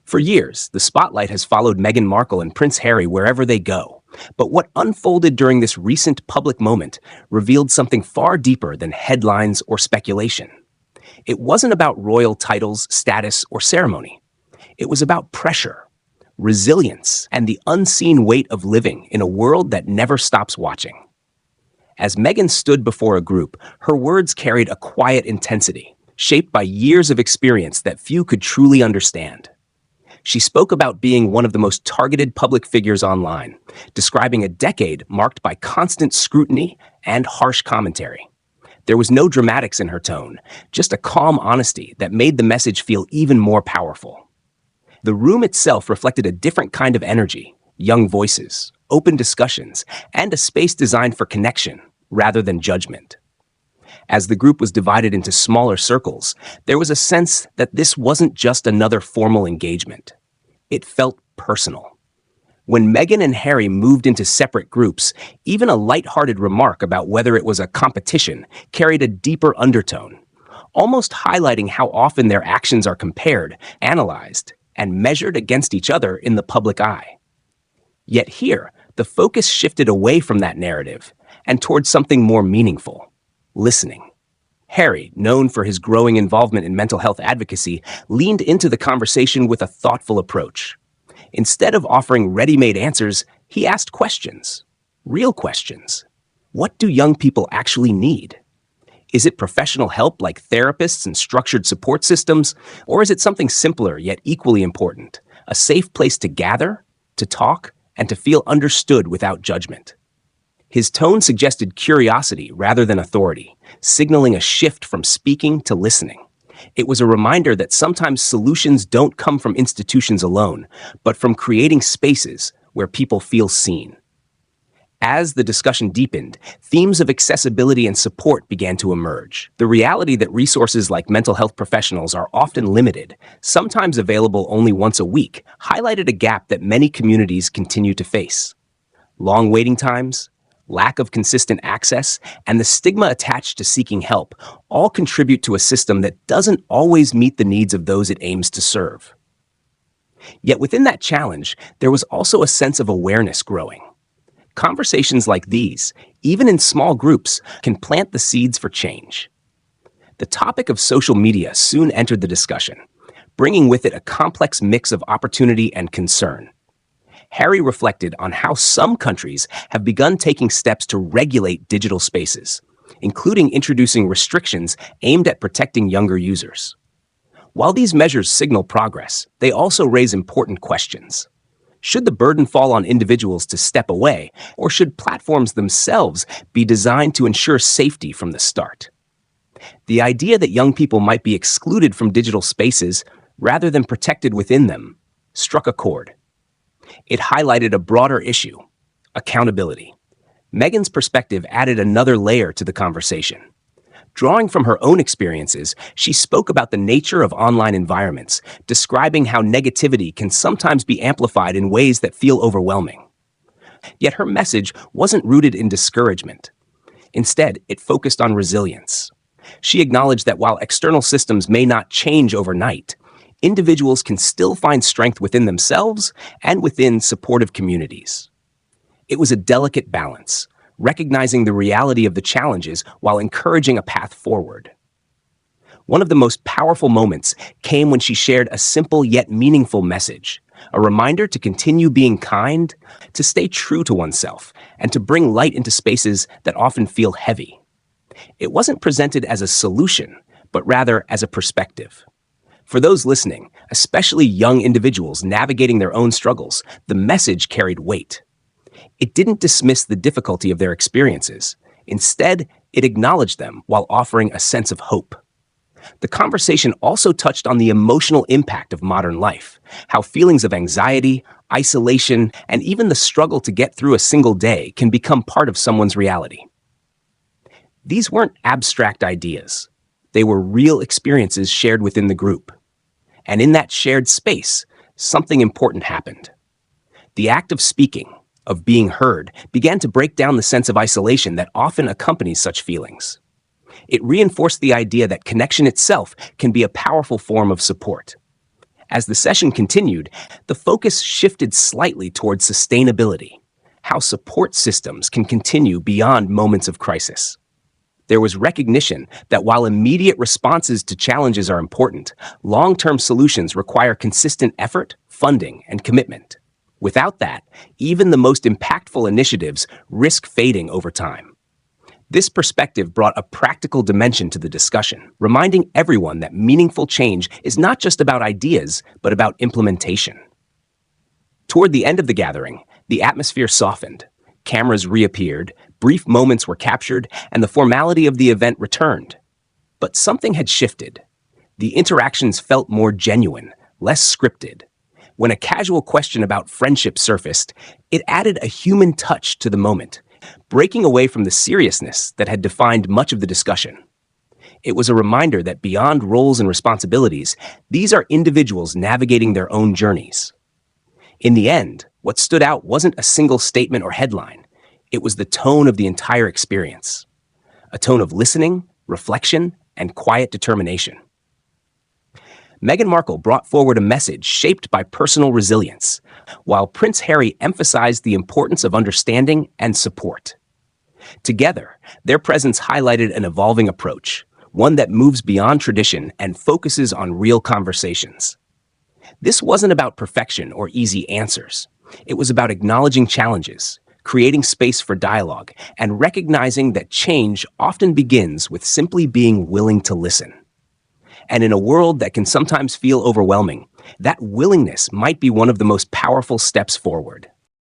For years, the spotlight has followed Meghan Markle and Prince Harry wherever they go. But what unfolded during this recent public moment revealed something far deeper than headlines or speculation. It wasn't about royal titles, status, or ceremony. It was about pressure, resilience, and the unseen weight of living in a world that never stops watching. As Meghan stood before a group, her words carried a quiet intensity, shaped by years of experience that few could truly understand. She spoke about being one of the most targeted public figures online, describing a decade marked by constant scrutiny and harsh commentary. There was no dramatics in her tone, just a calm honesty that made the message feel even more powerful. The room itself reflected a different kind of energy, young voices, open discussions, and a space designed for connection rather than judgment. As the group was divided into smaller circles, there was a sense that this wasn't just another formal engagement. It felt personal. When Meghan and Harry moved into separate groups, even a lighthearted remark about whether it was a competition carried a deeper undertone, almost highlighting how often their actions are compared, analyzed, and measured against each other in the public eye. Yet here, the focus shifted away from that narrative and towards something more meaningful: listening. Harry, known for his growing involvement in mental health advocacy, leaned into the conversation with a thoughtful approach. Instead of offering ready-made answers, he asked questions. Real questions. What do young people actually need? Is it professional help like therapists and structured support systems, or is it something simpler yet equally important, a safe place to gather, to talk, and to feel understood without judgment? His tone suggested curiosity rather than authority, signaling a shift from speaking to listening. It was a reminder that sometimes solutions don't come from institutions alone, but from creating spaces where people feel seen. As the discussion deepened, themes of accessibility and support began to emerge. The reality that resources like mental health professionals are often limited, sometimes available only once a week, highlighted a gap that many communities continue to face. Long waiting times, lack of consistent access, and the stigma attached to seeking help all contribute to a system that doesn't always meet the needs of those it aims to serve. Yet within that challenge, there was also a sense of awareness growing. Conversations like these, even in small groups, can plant the seeds for change. The topic of social media soon entered the discussion, bringing with it a complex mix of opportunity and concern. Harry reflected on how some countries have begun taking steps to regulate digital spaces, including introducing restrictions aimed at protecting younger users. While these measures signal progress, they also raise important questions. Should the burden fall on individuals to step away, or should platforms themselves be designed to ensure safety from the start? The idea that young people might be excluded from digital spaces rather than protected within them struck a chord. It highlighted a broader issue: accountability. Meghan's perspective added another layer to the conversation. Drawing from her own experiences, she spoke about the nature of online environments, describing how negativity can sometimes be amplified in ways that feel overwhelming. Yet her message wasn't rooted in discouragement. Instead, it focused on resilience. She acknowledged that while external systems may not change overnight, individuals can still find strength within themselves and within supportive communities. It was a delicate balance, recognizing the reality of the challenges while encouraging a path forward. One of the most powerful moments came when she shared a simple yet meaningful message, a reminder to continue being kind, to stay true to oneself, and to bring light into spaces that often feel heavy. It wasn't presented as a solution, but rather as a perspective. For those listening, especially young individuals navigating their own struggles, the message carried weight. It didn't dismiss the difficulty of their experiences. Instead, it acknowledged them while offering a sense of hope. The conversation also touched on the emotional impact of modern life, how feelings of anxiety, isolation, and even the struggle to get through a single day can become part of someone's reality. These weren't abstract ideas. They were real experiences shared within the group. And in that shared space, something important happened. The act of speaking, of being heard, began to break down the sense of isolation that often accompanies such feelings. It reinforced the idea that connection itself can be a powerful form of support. As the session continued, the focus shifted slightly towards sustainability, how support systems can continue beyond moments of crisis. There was recognition that while immediate responses to challenges are important, long-term solutions require consistent effort, funding, and commitment. Without that, even the most impactful initiatives risk fading over time. This perspective brought a practical dimension to the discussion, reminding everyone that meaningful change is not just about ideas, but about implementation. Toward the end of the gathering, the atmosphere softened. Cameras reappeared, brief moments were captured, and the formality of the event returned. But something had shifted. The interactions felt more genuine, less scripted. When a casual question about friendship surfaced, it added a human touch to the moment, breaking away from the seriousness that had defined much of the discussion. It was a reminder that beyond roles and responsibilities, these are individuals navigating their own journeys. In the end, what stood out wasn't a single statement or headline. It was the tone of the entire experience. A tone of listening, reflection, and quiet determination. Meghan Markle brought forward a message shaped by personal resilience, while Prince Harry emphasized the importance of understanding and support. Together, their presence highlighted an evolving approach, one that moves beyond tradition and focuses on real conversations. This wasn't about perfection or easy answers. It was about acknowledging challenges, creating space for dialogue, and recognizing that change often begins with simply being willing to listen. And in a world that can sometimes feel overwhelming, that willingness might be one of the most powerful steps forward.